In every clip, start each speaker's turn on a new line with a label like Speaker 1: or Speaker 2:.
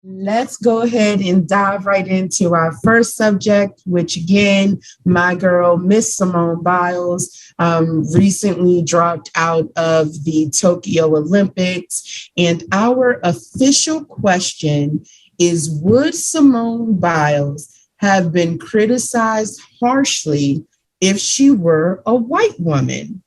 Speaker 1: Let's go ahead and dive right into our first subject, which again, my girl, Miss Simone Biles, recently dropped out of the Tokyo Olympics. And our official question is, would Simone Biles have been criticized harshly if she were a white woman?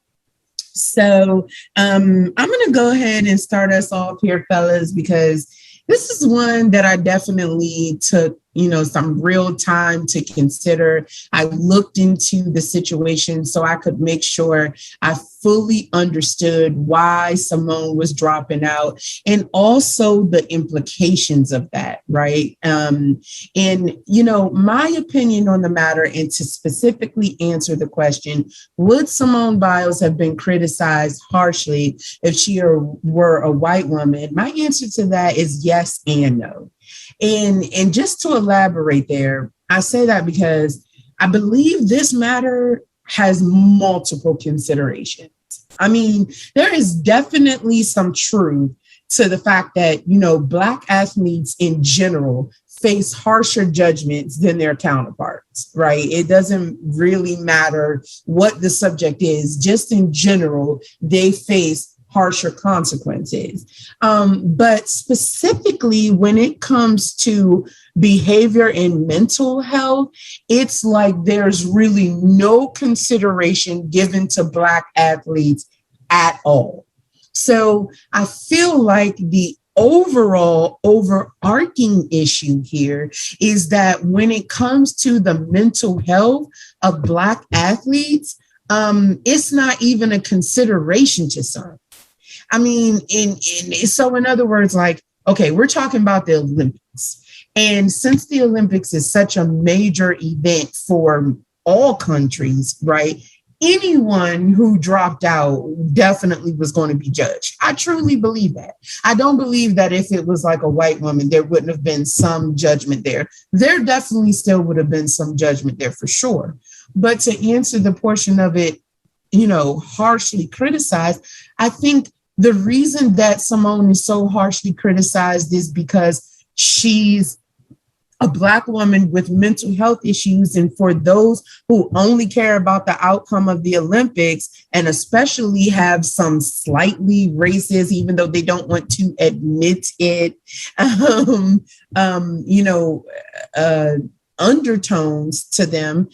Speaker 1: So I'm going to go ahead and start us off here, fellas, because this is one that I definitely took, some real time to consider. I looked into the situation so I could make sure I fully understood why Simone was dropping out and also the implications of that, right? My opinion on the matter, and to specifically answer the question, would Simone Biles have been criticized harshly if she were a white woman? My answer to that is yes and no. And just to elaborate there, I say that because I believe this matter has multiple considerations. I mean, there is definitely some truth to the fact that, Black athletes in general face harsher judgments than their counterparts, right? It doesn't really matter what the subject is, just in general, they face harsher consequences. But specifically when it comes to behavior and mental health, it's like there's really no consideration given to Black athletes at all. So I feel like the overall overarching issue here is that when it comes to the mental health of Black athletes, it's not even a consideration to some. I mean, in other words, like, okay, we're talking about the Olympics. And since the Olympics is such a major event for all countries, right? Anyone who dropped out definitely was going to be judged. I truly believe that. I don't believe that if it was like a white woman, there wouldn't have been some judgment there. There definitely still would have been some judgment there for sure. But to answer the portion of it, harshly criticized, I think the reason that Simone is so harshly criticized is because she's a Black woman with mental health issues. And for those who only care about the outcome of the Olympics, and especially have some slightly racist, even though they don't want to admit it, undertones to them,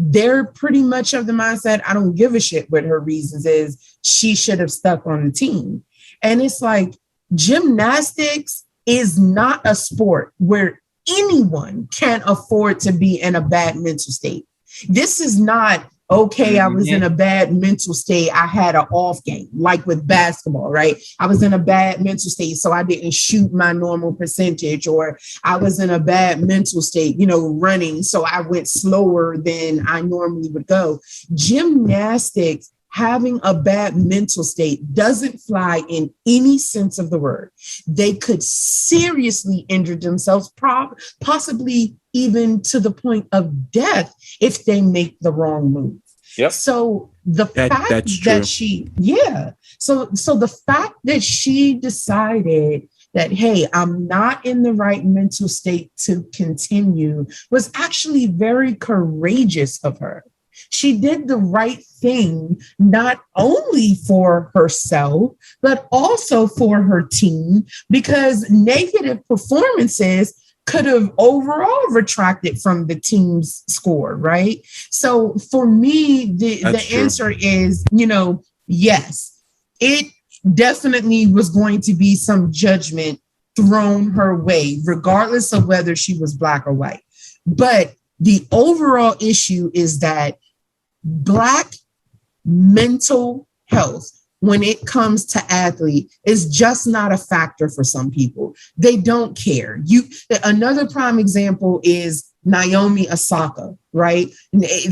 Speaker 1: they're pretty much of the mindset, I don't give a shit what her reasons is. She should have stuck on the team. And it's like, gymnastics is not a sport where anyone can afford to be in a bad mental state. This is not, okay, I was in a bad mental state, I had an off game, like with basketball, right? I was in a bad mental state, so I didn't shoot my normal percentage, or I was in a bad mental state, running, so I went slower than I normally would go. Gymnastics, having a bad mental state doesn't fly in any sense of the word. They could seriously injure themselves, possibly even to the point of death if they make the wrong move. Yep. So the fact that the fact that she decided that, hey, I'm not in the right mental state to continue was actually very courageous of her. She did the right thing, not only for herself, but also for her team, because negative performances could have overall retracted from the team's score, right? So for me, the answer is, yes, it definitely was going to be some judgment thrown her way, regardless of whether she was Black or white. But the overall issue is that Black mental health, when it comes to athlete, is just not a factor for some people. They don't care. Another prime example is Naomi Osaka, right?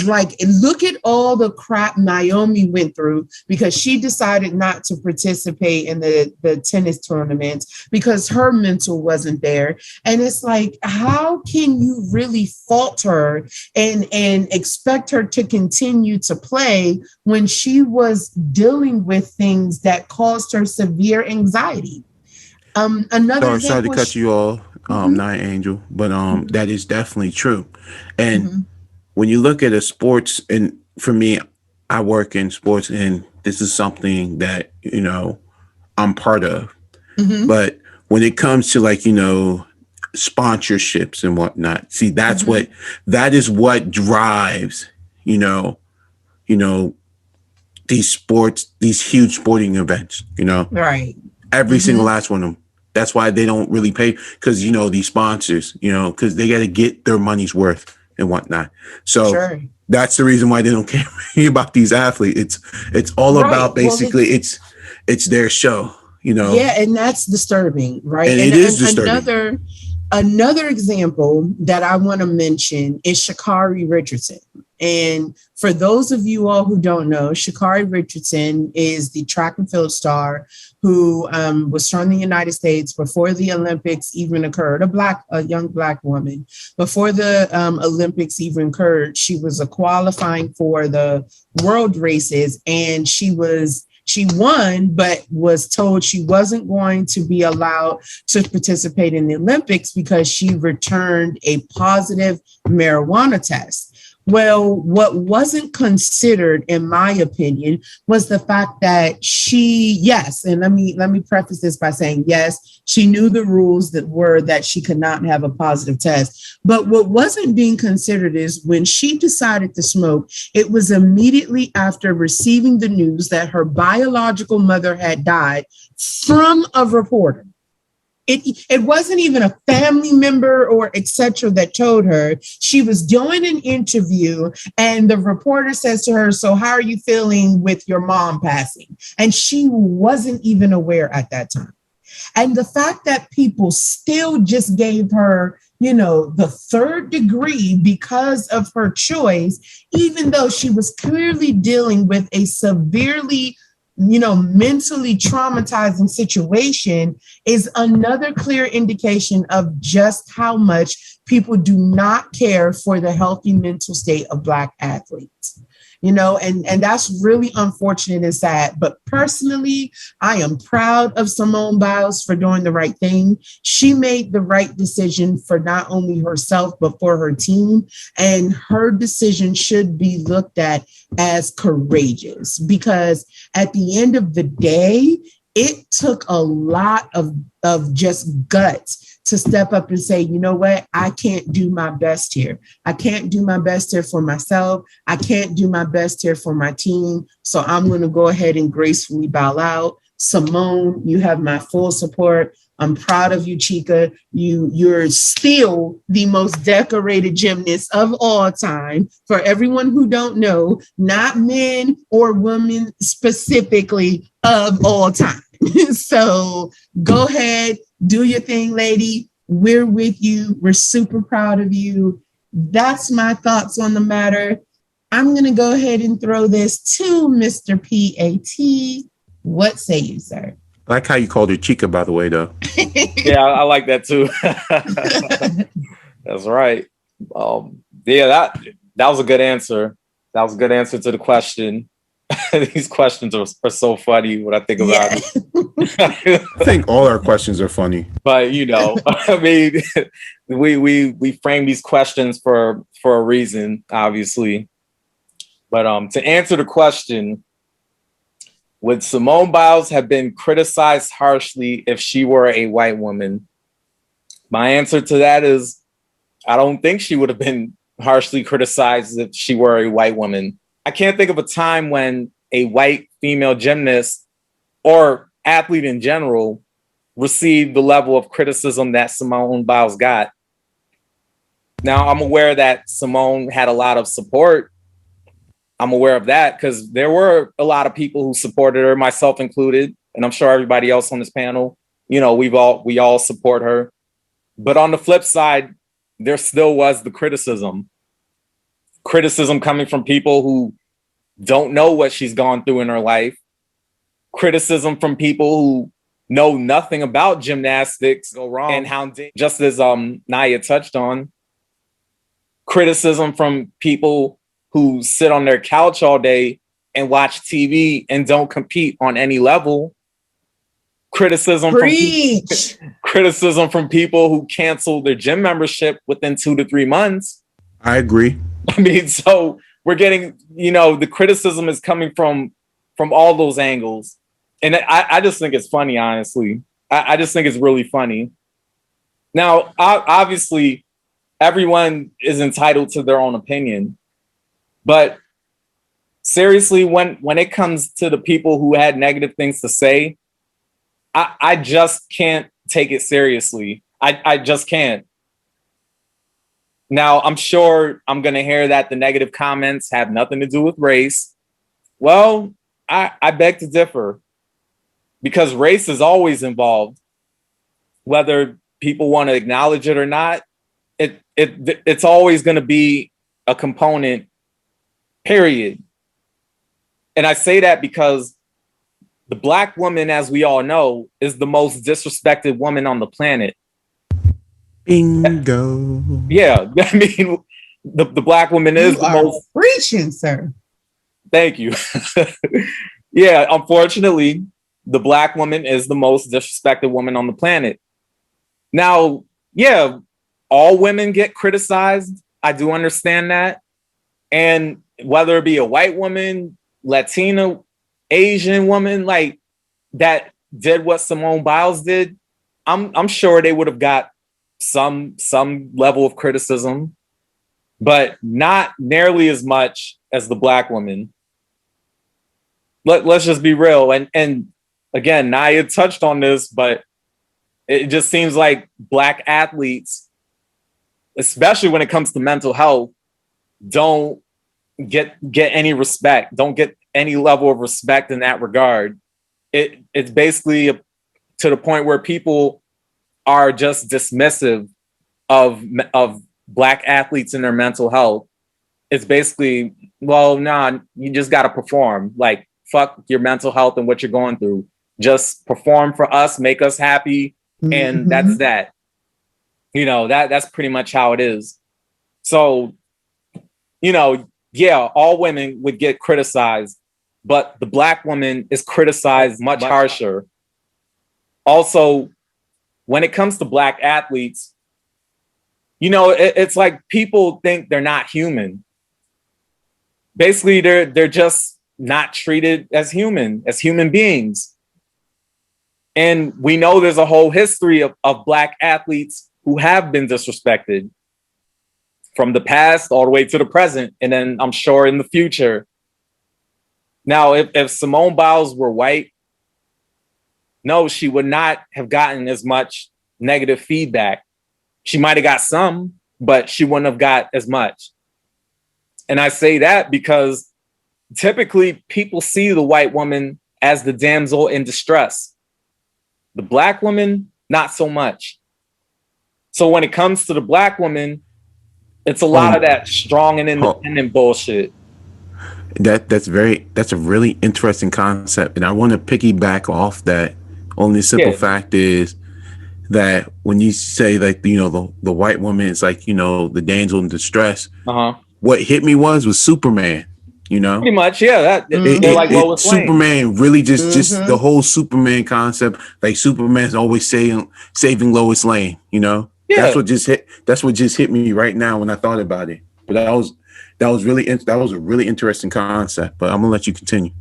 Speaker 1: Like, look at all the crap Naomi went through because she decided not to participate in the tennis tournaments because her mental wasn't there. And it's like, how can you really fault her and expect her to continue to play when she was dealing with things that caused her severe anxiety?
Speaker 2: Sorry to cut you off. not Angel, but that is definitely true. And
Speaker 1: Mm-hmm.
Speaker 2: when you look at a sports, and for me, I work in sports, and this is something that I'm part of.
Speaker 1: Mm-hmm.
Speaker 2: But when it comes to like sponsorships and whatnot, see
Speaker 1: Mm-hmm.
Speaker 2: that is what drives you know you know these huge sporting events.
Speaker 1: Right.
Speaker 2: Every single
Speaker 1: Mm-hmm.
Speaker 2: last one of them. That's why they don't really pay, because these sponsors, because they got to get their money's worth and whatnot. So
Speaker 1: Sure.
Speaker 2: that's the reason why they don't care about these athletes. It's all
Speaker 1: Right.
Speaker 2: about,
Speaker 1: Well,
Speaker 2: basically, it's their show,
Speaker 1: yeah, and that's disturbing, right?
Speaker 2: and
Speaker 1: And,
Speaker 2: it is
Speaker 1: and
Speaker 2: disturbing.
Speaker 1: another example that I want to mention is Sha'Carri Richardson. And for those of you all who don't know, Sha'Carri Richardson is the track and field star who was from the United States before the Olympics even occurred. A young black woman. Before the Olympics even occurred, she was qualifying for the world races, and she won, but was told she wasn't going to be allowed to participate in the Olympics because she returned a positive marijuana test. Well, what wasn't considered, in my opinion, was the fact that yes, and let me preface this by saying, yes, she knew the rules that were that she could not have a positive test. But what wasn't being considered is when she decided to smoke, it was immediately after receiving the news that her biological mother had died from a reporter. It wasn't even a family member or etc. that told her. She was doing an interview, and the reporter says to her, "So how are you feeling with your mom passing?" And she wasn't even aware at that time. And the fact that people still just gave her, the third degree because of her choice, even though she was clearly dealing with a severely, mentally traumatizing situation, is another clear indication of just how much people do not care for the healthy mental state of Black athletes. And that's really unfortunate and sad. But personally, I am proud of Simone Biles for doing the right thing. She made the right decision for not only herself, but for her team. And her decision should be looked at as courageous, because at the end of the day, it took a lot of just guts to step up and say, you know what, I can't do my best here. I can't do my best here for myself. I can't do my best here for my team. So I'm going to go ahead and gracefully bow out. Simone, you have my full support. I'm proud of you, Chica. You're still the most decorated gymnast of all time. For everyone who don't know, not men or women specifically, of all time. So go ahead, do your thing, lady. We're with you. We're super proud of you. That's my thoughts on the matter. I'm going to go ahead and throw this to Mr. PAT. What say you, sir?
Speaker 2: I like how you called her Chica, by the way, though.
Speaker 3: Yeah, I like that too. That's right. Yeah, that was a good answer. That was a good answer to the question. These questions are so funny when I think about it.
Speaker 2: I think all our questions are funny.
Speaker 3: But I mean, we frame these questions for a reason, obviously. But to answer the question, would Simone Biles have been criticized harshly if she were a white woman? My answer to that is I don't think she would have been harshly criticized if she were a white woman. I can't think of a time when a white female gymnast or athlete in general received the level of criticism that Simone Biles got. Now, I'm aware that Simone had a lot of support. I'm aware of that because there were a lot of people who supported her, myself included, and I'm sure everybody else on this panel. We all support her. But on the flip side, there still was the criticism coming from people who don't know what she's gone through in her life, criticism from people who know nothing about gymnastics go wrong and how, just as Naya touched on, criticism from people who sit on their couch all day and watch TV and don't compete on any level. criticism
Speaker 1: Preach.
Speaker 3: criticism from people who cancel their gym membership within 2 to 3 months.
Speaker 2: I agree.
Speaker 3: I mean, so we're getting, the criticism is coming from all those angles. And I just think it's funny, honestly. I just think it's really funny. Now, obviously, everyone is entitled to their own opinion. But seriously, when it comes to the people who had negative things to say, I just can't take it seriously. I just can't. Now, I'm sure I'm going to hear that the negative comments have nothing to do with race. Well, I beg to differ, because race is always involved, whether people want to acknowledge it or not. It's always going to be a component, period. And I say that because the Black woman, as we all know, is the most disrespected woman on the planet.
Speaker 2: Bingo.
Speaker 3: Yeah, I mean, the Black woman is the most
Speaker 1: preaching, sir.
Speaker 3: Thank you. Yeah, unfortunately, the Black woman is the most disrespected woman on the planet. Now, yeah, all women get criticized. I do understand that. And whether it be a white woman, Latina, Asian woman, like that did what Simone Biles did, I'm sure they would have got some level of criticism, but not nearly as much as the Black woman. Let's just be real. And again, Naya touched on this, but it just seems like Black athletes, especially when it comes to mental health, don't get any respect, don't get any level of respect in that regard. It's basically to the point where people are just dismissive of Black athletes and their mental health. It's basically, well, nah, you just got to perform. Like, fuck your mental health and what you're going through. Just perform for us, make us happy, and that's that. That's pretty much how it is. So, yeah, all women would get criticized, but the Black woman is criticized much harsher. Also, when it comes to Black athletes, it's like people think they're not human. Basically, they're just not treated as human beings. And we know there's a whole history of Black athletes who have been disrespected from the past all the way to the present, and then I'm sure in the future. Now, if Simone Biles were white, no, she would not have gotten as much negative feedback. She might have got some, but she wouldn't have got as much. And I say that because typically people see the white woman as the damsel in distress. The Black woman, not so much. So when it comes to the Black woman, it's a lot of that strong and independent bullshit.
Speaker 2: That's a really interesting concept. And I want to piggyback off that. Only simple fact is that when you say like, the white woman is like, the damsel in distress, what hit me was Superman.
Speaker 3: Pretty much, yeah. They're like Lois Lane.
Speaker 2: Superman really just the whole Superman concept. Like Superman's always saving Lois Lane. Yeah. That's what just hit me right now when I thought about it. But that was a really interesting concept. But I'm gonna let you continue.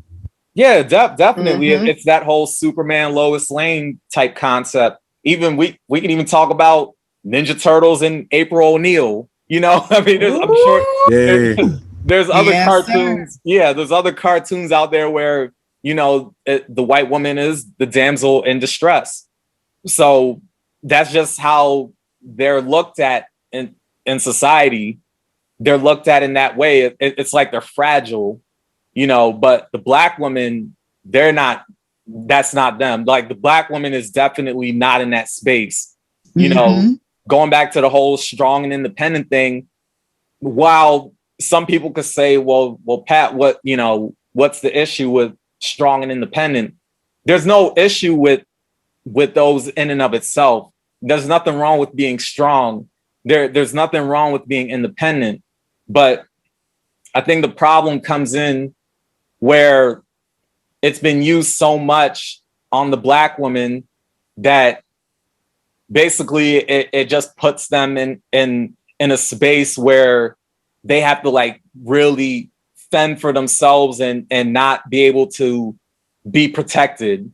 Speaker 3: Yeah, definitely. It's that whole Superman Lois Lane type concept. Even we can even talk about Ninja Turtles and April O'Neil. I mean, I'm sure. There's other cartoons. Sir. Yeah, there's other cartoons out there where, the white woman is the damsel in distress. So that's just how they're looked at in society. They're looked at in that way. It's like they're fragile, but the Black woman, they're not, that's not them. Like the Black woman is definitely not in that space. Going back to the whole strong and independent thing, while some people could say, well, Pat, what's the issue with strong and independent? There's no issue with those in and of itself. There's nothing wrong with being strong. There's nothing wrong with being independent. But I think the problem comes in where it's been used so much on the Black woman that basically it just puts them in a space where they have to like really fend for themselves and not be able to be protected.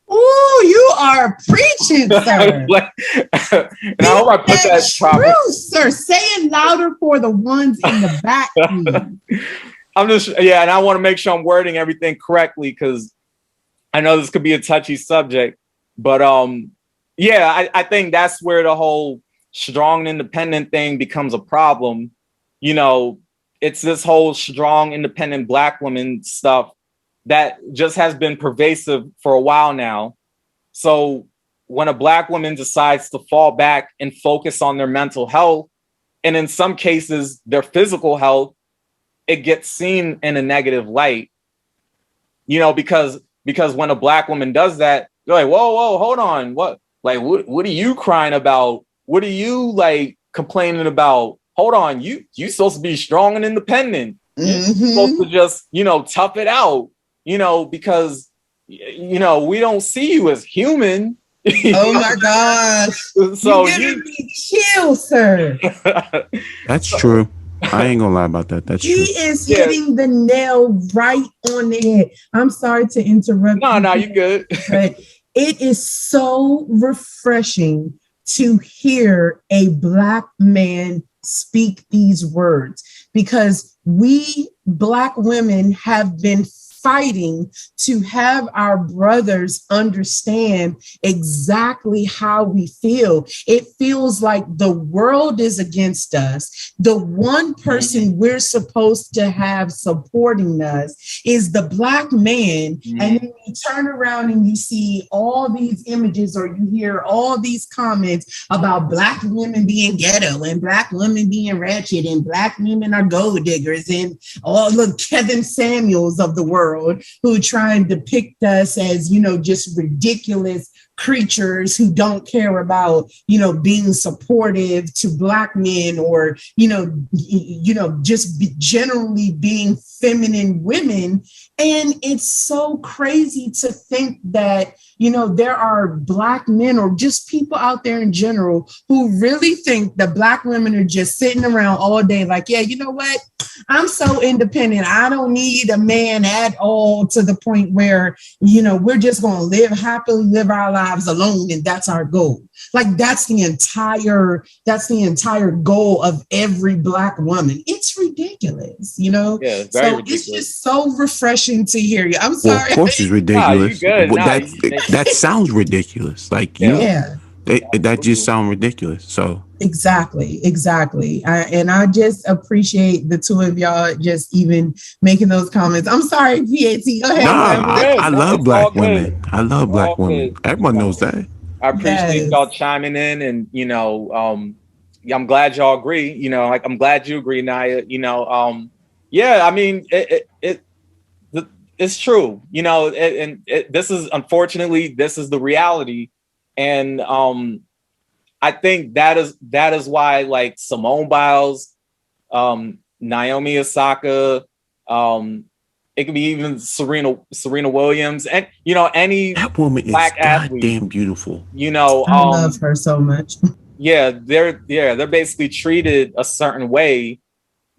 Speaker 1: Oh, you are preaching, sir.
Speaker 3: And I hope I put that
Speaker 1: true, sir. Say it louder for the ones in the back, please.
Speaker 3: I'm just, yeah, and I want to make sure I'm wording everything correctly because I know this could be a touchy subject, but yeah, I think that's where the whole strong and independent thing becomes a problem. You know, it's this whole strong, independent Black woman stuff that just has been pervasive for a while now. So when a Black woman decides to fall back and focus on their mental health, and in some cases, their physical health, it gets seen in a negative light, you know, because when a Black woman does that, you're like, whoa, hold on. What are you crying about? What are you like complaining about? Hold on. You supposed to be strong and independent. You're supposed to just, you know, tough it out, you know, because, you know, we don't see you as human.
Speaker 1: Oh my gosh.
Speaker 3: So
Speaker 1: you're giving me chills, sir.
Speaker 2: That's true. I ain't gonna lie about that. That's true.
Speaker 1: He is hitting the nail right on the head. I'm sorry to interrupt.
Speaker 3: No, you good.
Speaker 1: But it is so refreshing to hear a Black man speak these words, because we Black women have been fighting to have our brothers understand exactly how we feel. It feels like the world is against us. The one person we're supposed to have supporting us is the Black man. And then you turn around and you see all these images, or you hear all these comments about Black women being ghetto and Black women being ratchet and Black women are gold diggers and all the Kevin Samuels of the world who try and depict us as, you know, just ridiculous creatures who don't care about, you know, being supportive to Black men, or, you know, just generally being feminine women. And it's so crazy to think that, you know, there are Black men or just people out there in general who really think that Black women are just sitting around all day like, yeah, you know what? I'm so independent. I don't need a man at all, to the point where, you know, we're just going to live happily, live our lives alone. And that's our goal. Like that's the entire goal of every Black woman. It's ridiculous, you know?
Speaker 3: Yeah,
Speaker 1: so
Speaker 3: ridiculous.
Speaker 1: It's just so refreshing to hear you. I'm sorry.
Speaker 2: Well, of course it's ridiculous.
Speaker 3: Nah, you good.
Speaker 2: That sounds ridiculous. Like, you know, that just sounds ridiculous. So
Speaker 1: Exactly. I just appreciate the two of y'all just even making those comments. I'm sorry, PAT. Go ahead.
Speaker 2: I love Black women. I love Black women. Everyone knows that.
Speaker 3: I appreciate y'all chiming in, and you know, I'm glad y'all agree. You know, like I'm glad you agree, Naya. You know, yeah. I mean, it's true. You know, this is unfortunately this is the reality, and I think that is why like Simone Biles, Naomi Osaka, it could be even Serena Williams, and you know any
Speaker 2: that woman
Speaker 3: Black
Speaker 2: is
Speaker 3: athlete,
Speaker 2: goddamn beautiful.
Speaker 3: You know,
Speaker 1: I love her so much.
Speaker 3: Yeah, they're basically treated a certain way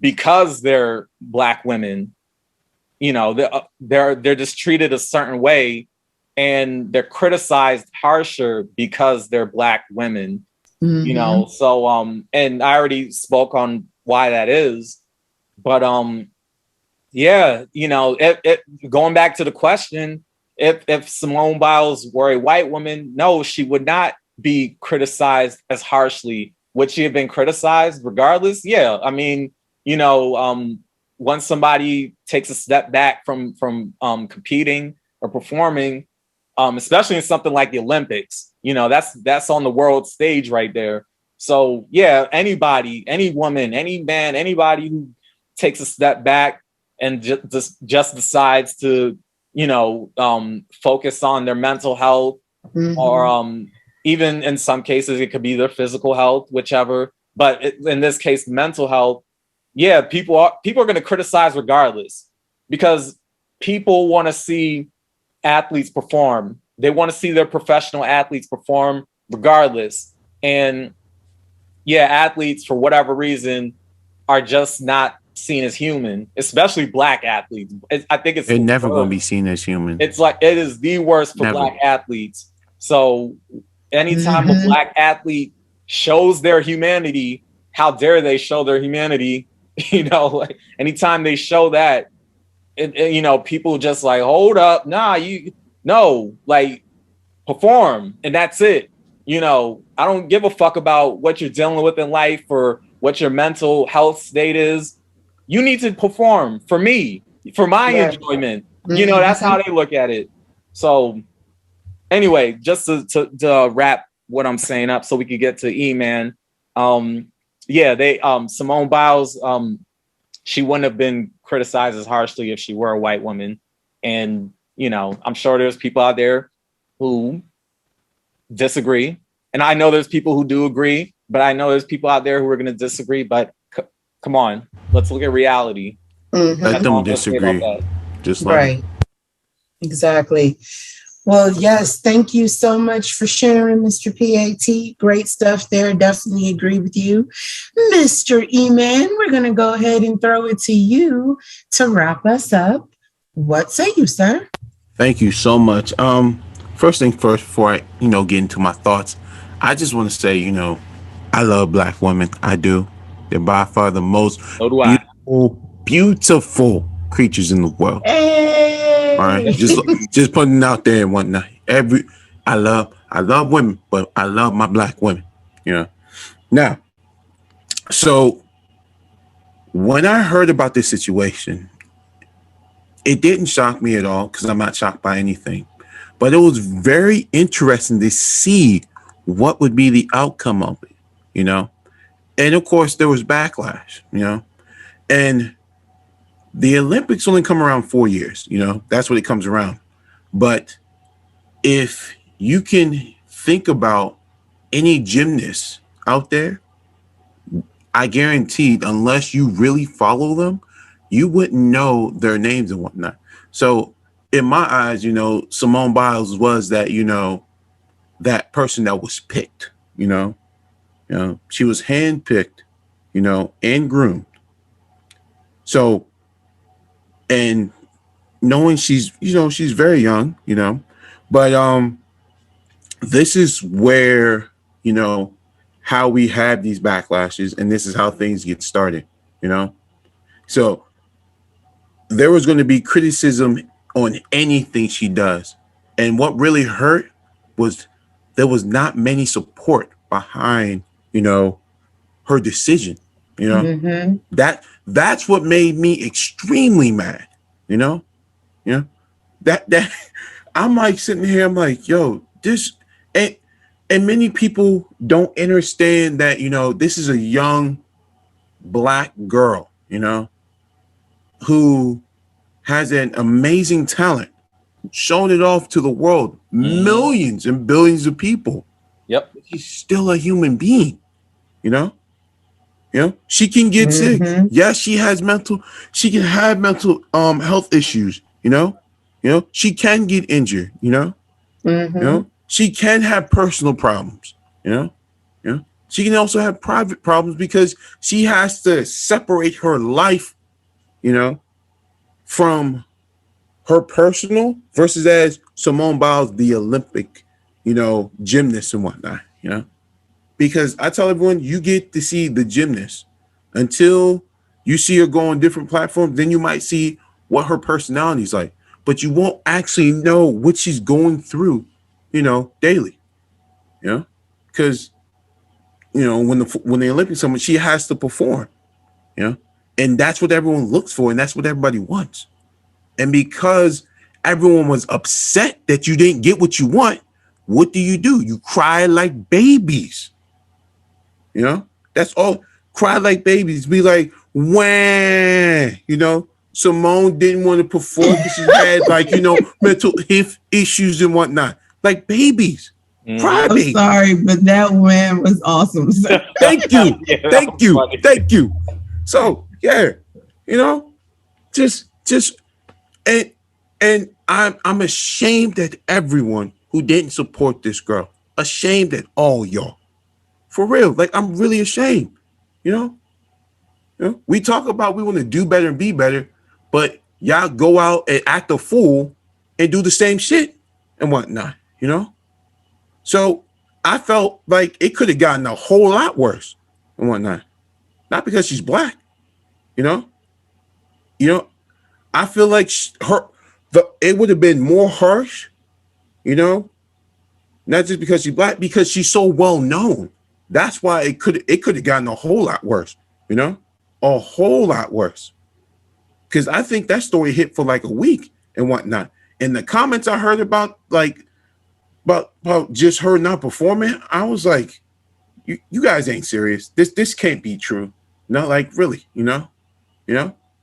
Speaker 3: because they're Black women. You know, they're just treated a certain way, and they're criticized harsher because they're Black women. You know, so and I already spoke on why that is, but yeah, you know, going back to the question, if Simone Biles were a white woman, no, she would not be criticized as harshly. Would she have been criticized regardless? Yeah, I mean, you know, once somebody takes a step back from competing or performing, especially in something like the Olympics, you know, that's on the world stage right there. So yeah, anybody, any woman, any man, anybody who takes a step back and just decides to, you know, focus on their mental health, or even in some cases it could be their physical health, whichever. But in this case, mental health, yeah, people are going to criticize regardless, because people want to see athletes perform. they want to see their professional athletes perform regardless. And yeah, athletes for whatever reason are just not seen as human, especially Black athletes. I think
Speaker 2: they're never going to be seen as human.
Speaker 3: It's like, it is the worst for Black athletes. So anytime a Black athlete shows their humanity, how dare they show their humanity? You know, like anytime they show that, you know, people just like, hold up, like perform, and that's it. You know, I don't give a fuck about what you're dealing with in life or what your mental health state is. You need to perform for me, for my enjoyment. You know, that's how they look at it. So anyway, just to wrap what I'm saying up so we could get to E-Man. Simone Biles, she wouldn't have been criticized as harshly if she were a white woman. And, you know, I'm sure there's people out there who disagree. And I know there's people who do agree, but I know there's people out there who are going to disagree. But come on, let's look at reality.
Speaker 2: Let them disagree. Just like
Speaker 1: right. Exactly. Well, yes, thank you so much for sharing, Mr. PAT. Great stuff there. Definitely agree with you. Mr. E-Man, we're going to go ahead and throw it to you to wrap us up. What say you, sir?
Speaker 2: Thank you so much. First thing first, before I, get into my thoughts, I just want to say, I love Black women. I do. They're by far the most beautiful creatures in the world.
Speaker 1: Hey.
Speaker 2: All right, just putting it out there and whatnot. I love women, but I love my Black women. Now, so when I heard about this situation, it didn't shock me at all because I'm not shocked by anything. But it was very interesting to see what would be the outcome of it, And of course, there was backlash, And the Olympics only come around 4 years, That's what it comes around. But if you can think about any gymnasts out there, I guaranteed, unless you really follow them, you wouldn't know their names and whatnot. So in my eyes, Simone Biles was that, that person that was picked, she was handpicked, and groomed. So, and knowing she's very young, but this is where, how we have these backlashes, and this is how things get started, So there was going to be criticism on anything she does. And what really hurt was there was not many support behind, her decision, That's what made me extremely mad, that I'm like sitting here, I'm like, yo, this, and many people don't understand that, this is a young Black girl, who has an amazing talent, showing it off to the world, millions and billions of people.
Speaker 3: Yep.
Speaker 2: She's still a human being, she can get sick. Yes, she can have mental health issues, she can get injured, she can have personal problems, she can also have private problems because she has to separate her life, from her personal versus as Simone Biles, the Olympic, gymnast and whatnot, because I tell everyone, you get to see the gymnast until you see her go on different platforms. Then you might see what her personality is like, but you won't actually know what she's going through, daily, because, when the Olympics come, she has to perform, and that's what everyone looks for. And that's what everybody wants. And because everyone was upset that you didn't get what you want, what do? You cry like babies. That's all. Cry like babies. Be like, when, Simone didn't want to perform because she had mental health issues and whatnot. Like babies. Cry babies.
Speaker 1: I'm sorry, but that win was awesome.
Speaker 2: Thank you. Thank you. So yeah, just and I'm ashamed that everyone who didn't support this girl. Ashamed at all y'all. For real. Like, I'm really ashamed. You know? We talk about we want to do better and be better, but y'all go out and act a fool and do the same shit and whatnot, So I felt like it could have gotten a whole lot worse and whatnot. Not because she's black, you know. I feel like it would have been more harsh, not just because she's black, because she's so well known. That's why it could have gotten a whole lot worse, a whole lot worse. Because I think that story hit for like a week and whatnot. And the comments I heard about just her not performing, I was like, you guys ain't serious. This can't be true. Like really,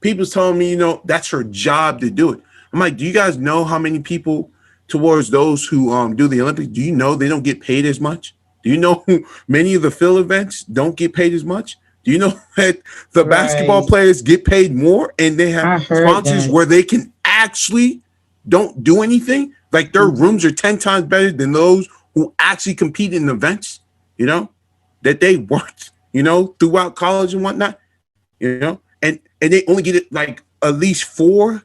Speaker 2: People's telling me, that's her job to do it. I'm like, do you guys know how many people towards those who do the Olympics, do you know they don't get paid as much? Do you know many of the field events don't get paid as much? Do you know that the basketball players get paid more and they have sponsors where they can actually don't do anything? Like their rooms are 10 times better than those who actually compete in events, that they worked, throughout college and whatnot, and they only get it like at least 4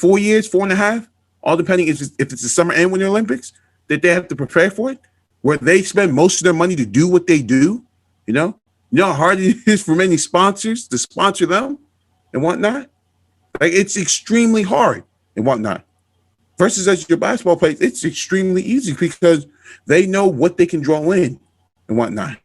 Speaker 2: years, 4.5, all depending if it's the summer and winter Olympics that they have to prepare for it, where they spend most of their money to do what they do, how hard it is for many sponsors to sponsor them and whatnot. Like it's extremely hard and whatnot. Versus as your basketball players, it's extremely easy because they know what they can draw in and whatnot.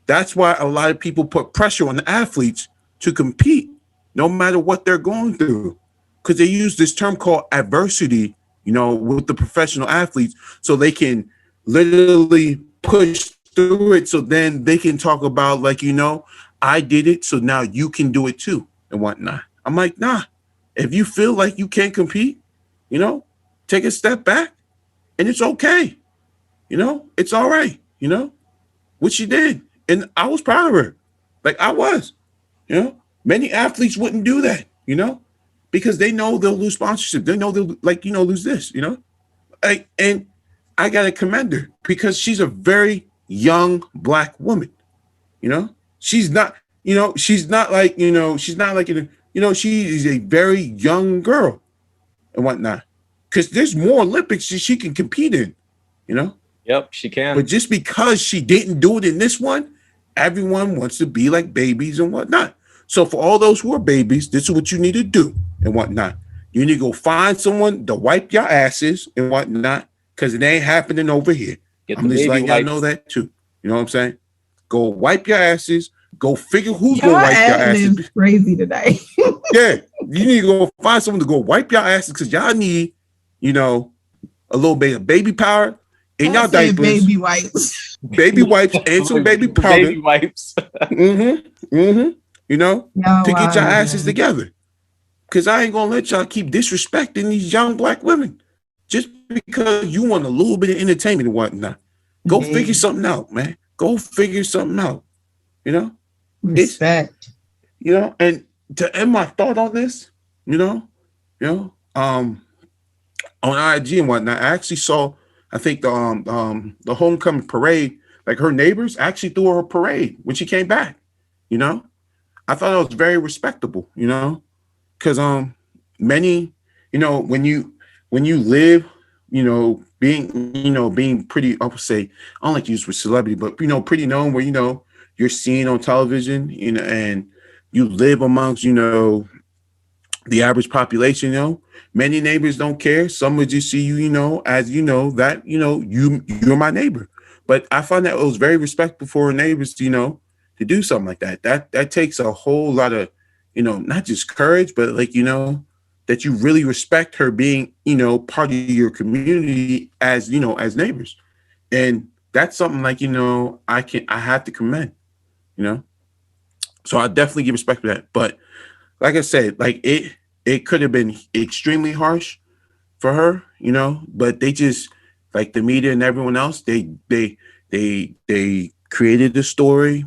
Speaker 2: That's why a lot of people put pressure on the athletes to compete, no matter what they're going through, because they use this term called adversity, with the professional athletes, so they can literally push through it. So then they can talk about like, I did it, so now you can do it too and whatnot. I'm like, nah. If you feel like you can't compete, take a step back, and it's okay. It's all right. What she did, and I was proud of her. Like I was. Many athletes wouldn't do that. Because they know they'll lose sponsorship. They know they'll lose this. And I gotta commend her because she's a very young black woman. She's not. She's not like. She's not like. She is a very young girl and whatnot. Because there's more Olympics that she can compete in,
Speaker 3: Yep, she can.
Speaker 2: But just because she didn't do it in this one, everyone wants to be like babies and whatnot. So for all those who are babies, this is what you need to do and whatnot. You need to go find someone to wipe your asses and whatnot, because it ain't happening over here. I'm just letting y'all know that too. You know what I'm saying? Go wipe your asses. Go figure who's going to wipe your asses.
Speaker 1: Is crazy today.
Speaker 2: Yeah, you need to go find someone to go wipe your asses because y'all need, a little bit of baby powder in y'all diapers,
Speaker 1: baby wipes,
Speaker 2: and some baby powder,
Speaker 3: baby wipes.
Speaker 2: to get your asses together. Because I ain't gonna let y'all keep disrespecting these young black women just because you want a little bit of entertainment and whatnot. Go figure something out, man. Go figure something out.
Speaker 1: Respect.
Speaker 2: And to end my thought on this, on IG and whatnot, I actually saw, I think the homecoming parade, like her neighbors actually threw her a parade when she came back. I thought it was very respectable, because many, when you live, being pretty, I would say, I don't like to use for celebrity, but pretty known where you're seen on television, and you live amongst the average population, many neighbors don't care. Some would just see you, as that you're my neighbor. But I find that it was very respectful for her neighbors to do something like that. That takes a whole lot of not just courage, but like that you really respect her being part of your community as as neighbors. And that's something like I have to commend. So I definitely give respect for that. But like I said, like it could have been extremely harsh for her, but they just, like the media and everyone else, they created the story,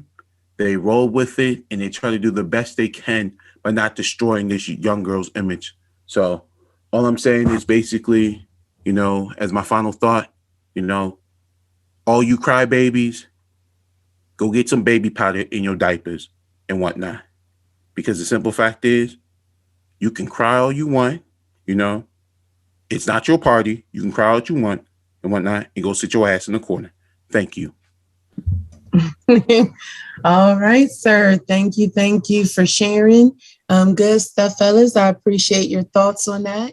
Speaker 2: they roll with it, and they try to do the best they can by not destroying this young girl's image. So all I'm saying is basically, as my final thought, You know, all you crybabies, go get some baby powder in your diapers and whatnot. Because the simple fact is, you can cry all you want, you know. It's not your party. You can cry all you want and whatnot and go sit your ass in the corner. Thank you.
Speaker 1: All right, sir. Thank you. Thank you for sharing. Good stuff, fellas. I appreciate your thoughts on that.